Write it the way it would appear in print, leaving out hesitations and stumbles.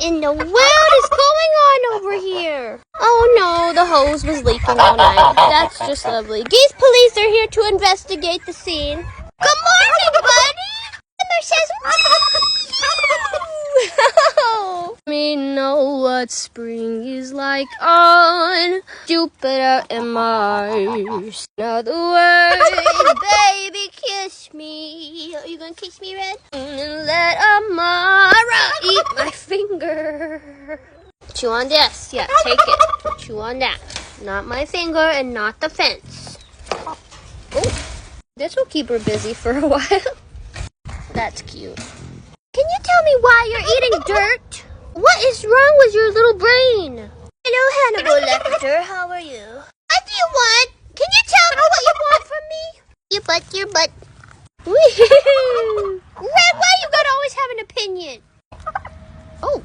in the world is going on over here? Oh no, the hose was leaking all night. That's just lovely. Geese police are here to investigate the scene. Good morning, buddy. Summer says, me know what spring is like on Jupiter and Mars. In other words, baby, kiss me. Are you gonna kiss me, Red? And let Amara eat my finger. Chew on this. Yeah, take it. Chew on that. Not my finger and not the fence. Oh, this will keep her busy for a while. That's cute. Can you tell me why you're eating dirt? What is wrong with your little brain? Hello, Hannibal Lecter. How are you? What do you want? Can you tell me what you want from me? Your butt. Red, why you gotta always have an opinion? Oh.